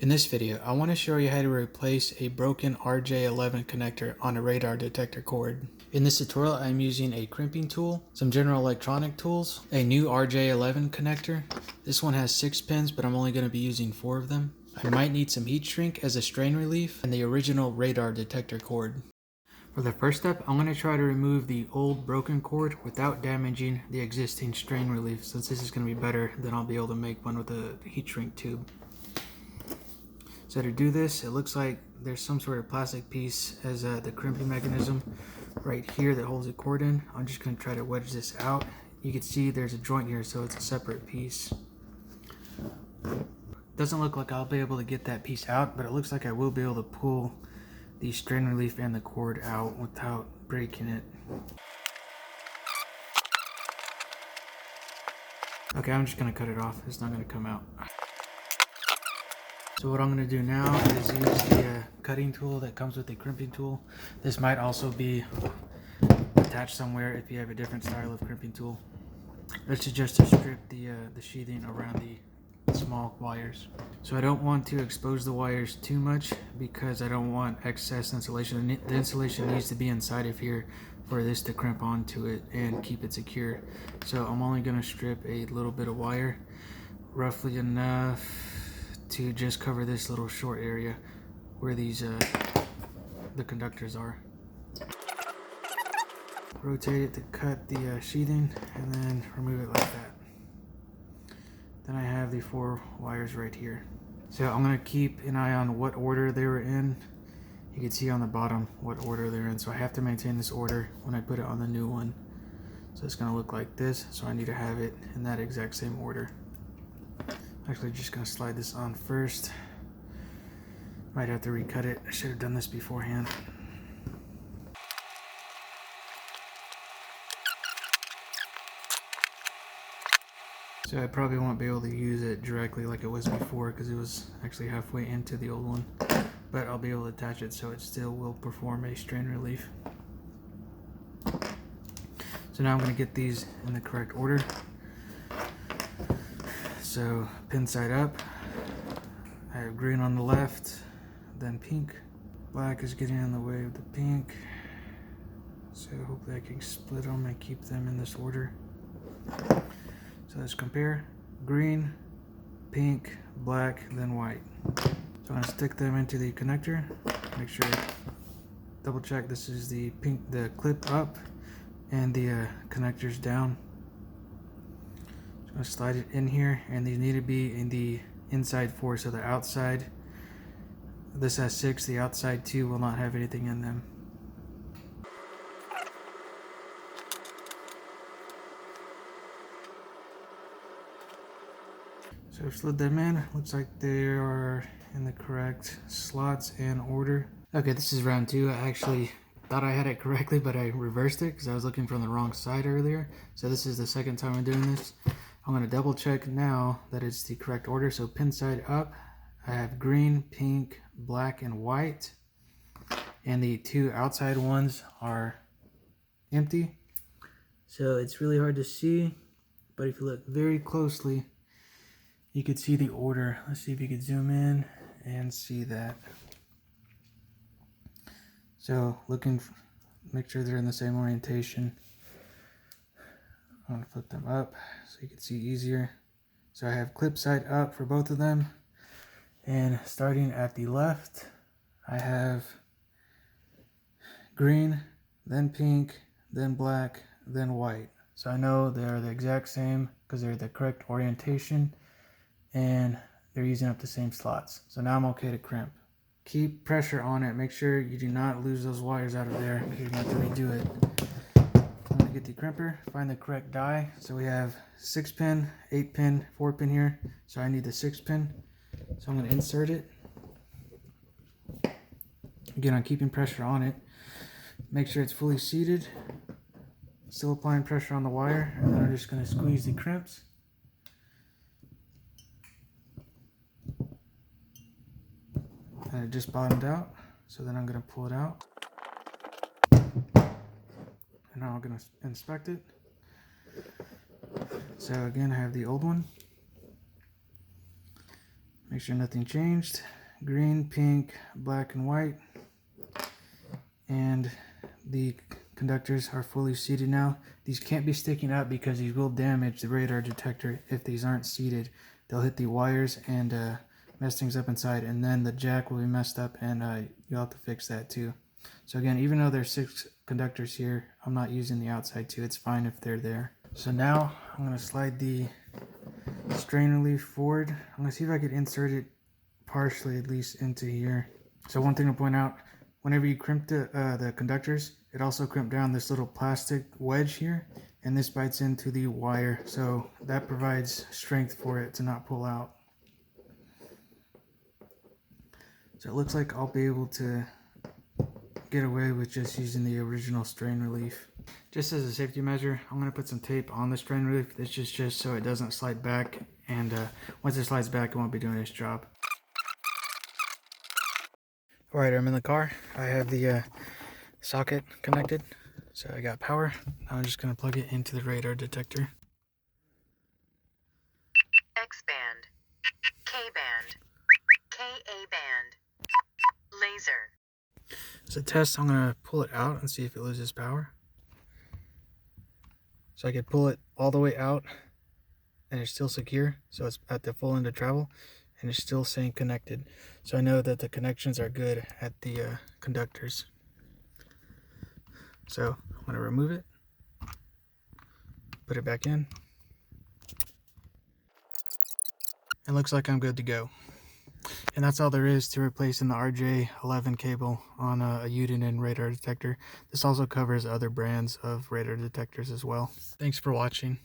In this video, I want to show you how to replace a broken RJ11 connector on a radar detector cord. In this tutorial, I'm using a crimping tool, some general electronic tools, a new RJ11 connector. This one has 6 pins, but I'm only going to be using 4 of them. I might need some heat shrink as a strain relief, and the original radar detector cord. For the first step, I'm going to try to remove the old broken cord without damaging the existing strain relief. Since this is going to be better, then I'll be able to make one with a heat shrink tube. So to do this, it looks like there's some sort of plastic piece as the crimping mechanism right here that holds the cord in. I'm just going to try to wedge this out. You can see there's a joint here, so it's a separate piece. Doesn't look like I'll be able to get that piece out, but it looks like I will be able to pull the strain relief and the cord out without breaking it. Okay, I'm just going to cut it off. It's not going to come out. So what I'm going to do now is use the cutting tool that comes with the crimping tool. This might also be attached somewhere if you have a different style of crimping tool. This is just to strip the sheathing around the small wires. So I don't want to expose the wires too much because I don't want excess insulation. The insulation needs to be inside of here for this to crimp onto it and keep it secure. So I'm only going to strip a little bit of wire, roughly enough to just cover this little short area where these the conductors are. Rotate it to cut the sheathing and then remove it like that. Then I have the 4 wires right here. So I'm going to keep an eye on what order they were in. You can see on the bottom what order they're in, so I have to maintain this order when I put it on the new one. So it's going to look like this, so I need to have it in that exact same order. Actually, just going to slide this on first. Might have to recut it. I should have done this beforehand. So I probably won't be able to use it directly like it was before because it was actually halfway into the old one. But I'll be able to attach it so it still will perform a strain relief. So now I'm going to get these in the correct order. So pin side up, I have green on the left, then pink. Black is getting in the way of the pink. So hopefully I can split them and keep them in this order. So let's compare. Green, pink, black, then white. So I'm going to stick them into the connector. Make sure, double check this is the pink, the clip up and the connectors down. I'm going to slide it in here, and these need to be in the inside 4, so the outside, this has 6, the outside 2 will not have anything in them. So I've slid them in. Looks like they are in the correct slots and order. Okay, this is round 2. I actually thought I had it correctly, but I reversed it because I was looking from the wrong side earlier. So this is the second time I'm doing this. I'm going to double check now that it's the correct order. So pin side up, I have green, pink, black, and white. And the 2 outside ones are empty. So it's really hard to see, but if you look very closely, you could see the order. Let's see if you could zoom in and see that. So make sure they're in the same orientation. I'm going to flip them up so you can see easier. So I have clip side up for both of them. And starting at the left, I have green, then pink, then black, then white. So I know they're the exact same because they're the correct orientation and they're using up the same slots. So now I'm okay to crimp. Keep pressure on it. Make sure you do not lose those wires out of there because you're going to have to redo it. I'm going to get the crimper, find the correct die. So we have 6 pin, 8 pin, 4 pin here. So I need the 6 pin. So I'm going to insert it. Again, I'm keeping pressure on it. Make sure it's fully seated. Still applying pressure on the wire. And then I'm just going to squeeze the crimps. And it just bottomed out. So then I'm going to pull it out. And now I'm going to inspect it. So again, I have the old one. Make Make sure nothing changed. Green, pink, black, and white. And the conductors are fully seated now. These can't be sticking up because these will damage the radar detector if these aren't seated. They'll hit the wires and mess things up inside, and then the jack will be messed up, and you'll have to fix that too. So again, even though there's 6 conductors here, I'm not using the outside two. It's fine if they're there. So now I'm going to slide the strain relief forward. I'm going to see if I could insert it partially at least into here. So one thing to point out, whenever you crimp the conductors, it also crimped down this little plastic wedge here, and this bites into the wire, so that provides strength for it to not pull out. So it looks like I'll be able to get away with just using the original strain relief. Just as a safety measure, I'm going to put some tape on the strain relief. This is just so it doesn't slide back, and once it slides back, it won't be doing its job. Alright, I'm in the car. I have the socket connected, so I got power. Now I'm just going to plug it into the radar detector. X-band, K-band, Ka-band, laser. As a test, I'm going to pull it out and see if it loses power. So I could pull it all the way out and it's still secure, so it's at the full end of travel and it's still saying connected. So I know that the connections are good at the conductors. So I'm going to remove it, put it back in, and looks like I'm good to go. And that's all there is to replacing the RJ11 cable on a Udinen radar detector. This also covers other brands of radar detectors as well. Thanks for watching.